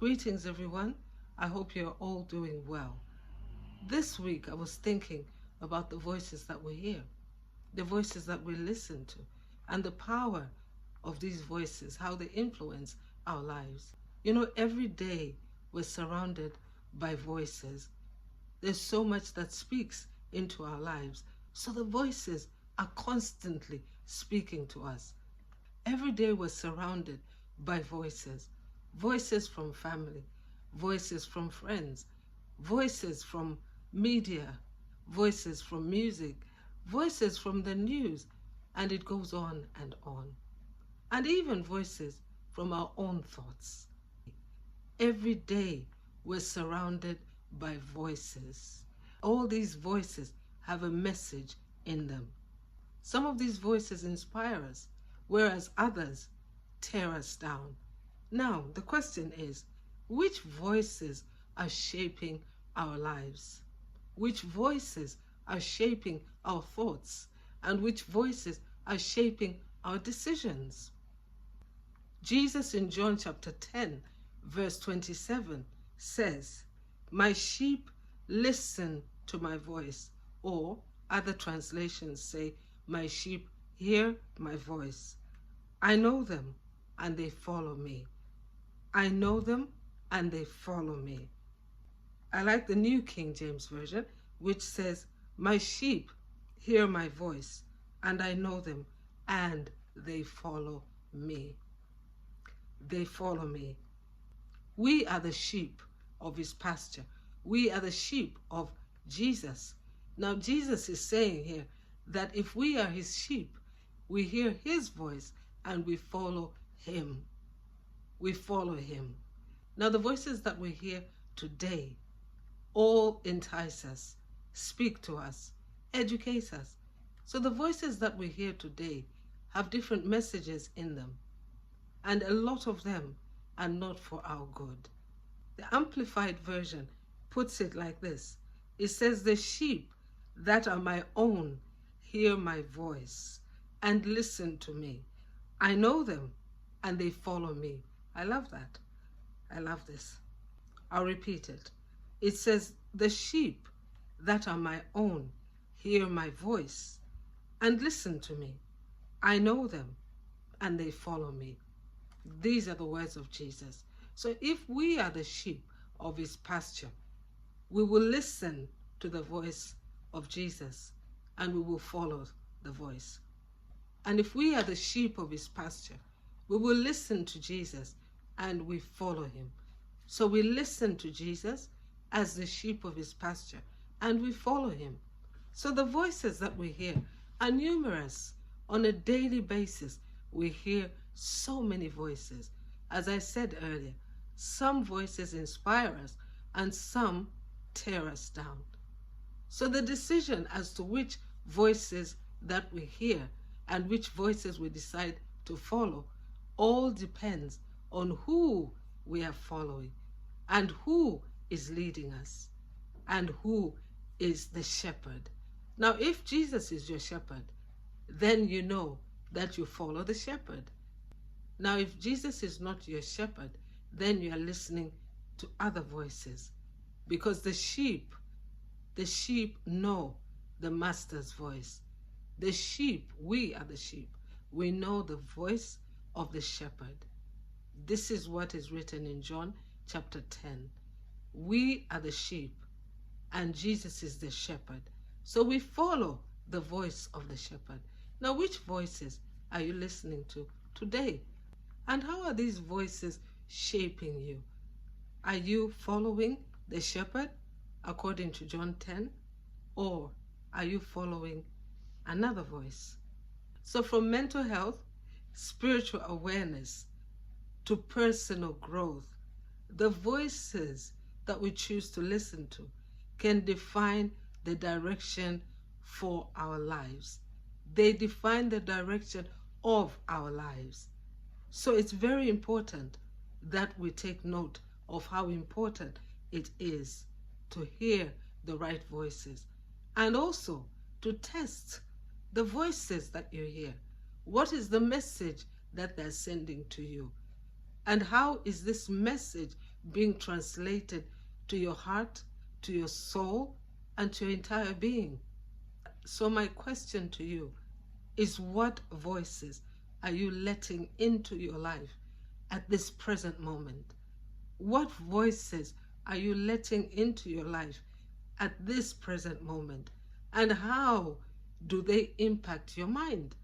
Greetings, everyone. I hope you're all doing well. This week, I was thinking about the voices that we hear, the voices that we listen to, and the power of these voices, how they influence our lives. Every day we're surrounded by voices. There's so much that speaks into our lives. So the voices are constantly speaking to us. Every day we're surrounded by voices. Voices from family, voices from friends, voices from media, voices from music, voices from the news, and it goes on and on. And even voices from our own thoughts. Every day we're surrounded by voices. All these voices have a message in them. Some of these voices inspire us, whereas others tear us down. Now, the question is, which voices are shaping our lives? Which voices are shaping our thoughts? And which voices are shaping our decisions? Jesus in John chapter 10, verse 27 says, "My sheep listen to my voice," or other translations say, "My sheep hear my voice. I know them and they follow me. I know them and they follow me." I like the New King James Version, which says, "My sheep hear my voice, and I know them, and they follow me." They follow me. We are the sheep of his pasture. We are the sheep of Jesus. Now, Jesus is saying here that if we are his sheep, we hear his voice and we follow him. We follow him. Now, the voices that we hear today all entice us, speak to us, educate us. So the voices that we hear today have different messages in them, and a lot of them are not for our good. The Amplified Version puts it like this. It says, "The sheep that are my own hear my voice and listen to me. I know them and they follow me." I love that. I love this. I'll repeat it. It says, "The sheep that are my own hear my voice and listen to me. I know them and they follow me." These are the words of Jesus. So if we are the sheep of his pasture, we will listen to the voice of Jesus and we will follow the voice. And if we are the sheep of his pasture, we will listen to Jesus and we follow him. So we listen to Jesus as the sheep of his pasture and we follow him. So the voices that we hear are numerous. On a daily basis, we hear so many voices. As I said earlier, some voices inspire us and some tear us down. So the decision as to which voices that we hear and which voices we decide to follow all depends on who we are following and who is leading us and who is the shepherd. Now, if Jesus is your shepherd, then you know that you follow the shepherd. Now, if Jesus is not your shepherd, then you are listening to other voices, because the sheep know the master's voice. The sheep, we are the sheep. We know the voice of the shepherd. This is what is written in John chapter 10. We are the sheep and Jesus is the shepherd. So we follow the voice of the shepherd. Now, which voices are you listening to today? And how are these voices shaping you? Are you following the shepherd according to John 10? Or are you following another voice? So from mental health, spiritual awareness, to personal growth, the voices that we choose to listen to can define the direction for our lives. They define the direction of our lives. So it's very important that we take note of how important it is to hear the right voices and also to test the voices that you hear. What is the message that they're sending to you? And how is this message being translated to your heart, to your soul, and to your entire being. So my question to you is, what voices are you letting into your life at this present moment? What voices are you letting into your life at this present moment? And how do they impact your mind?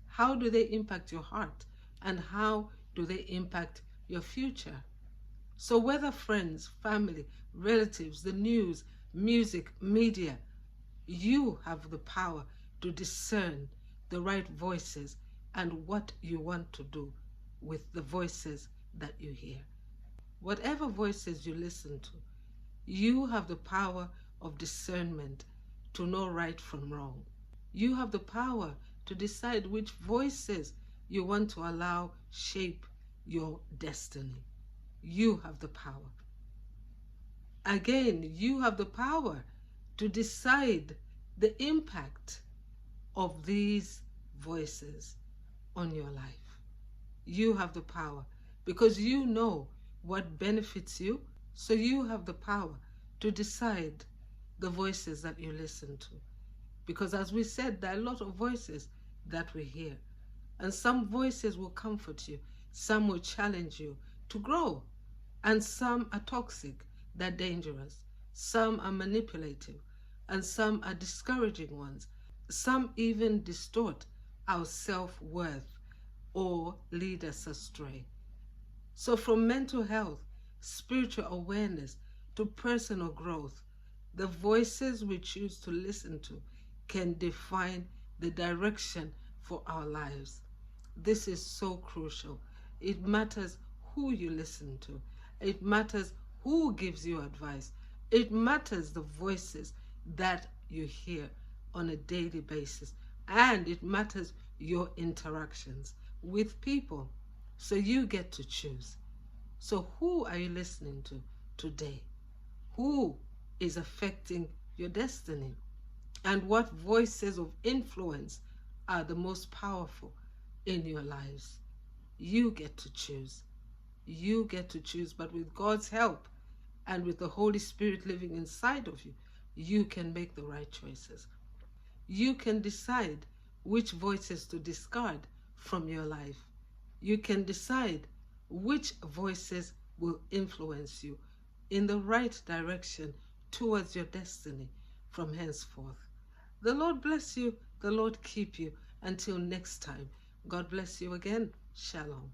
How do they impact your heart? And how do they impact your future? So whether friends, family, relatives, the news, music, media, you have the power to discern the right voices and what you want to do with the voices that you hear. Whatever voices you listen to, you have the power of discernment to know right from wrong. You have the power to decide which voices you want to allow shape your destiny. You have the power. Again, you have the power to decide the impact of these voices on your life. You have the power because you know what benefits you, so you have the power to decide the voices that you listen to. Because as we said, there are a lot of voices that we hear, and some voices will comfort you, some will challenge you to grow, and some are toxic, they're dangerous, some are manipulative, and some are discouraging ones. Some even distort our self-worth or lead us astray. So from mental health, spiritual awareness, to personal growth, the voices we choose to listen to can define the direction for our lives. This is so crucial. It matters who you listen to. It matters who gives you advice. It matters the voices that you hear on a daily basis. And it matters your interactions with people. So you get to choose. So who are you listening to today? Who is affecting your destiny? And what voices of influence are the most powerful in your lives? You get to choose. You get to choose, but with God's help and with the Holy Spirit living inside of you, you can make the right choices. You can decide which voices to discard from your life. You can decide which voices will influence you in the right direction towards your destiny from henceforth. The Lord bless you. The Lord keep you. Until next time, God bless you again. Shalom.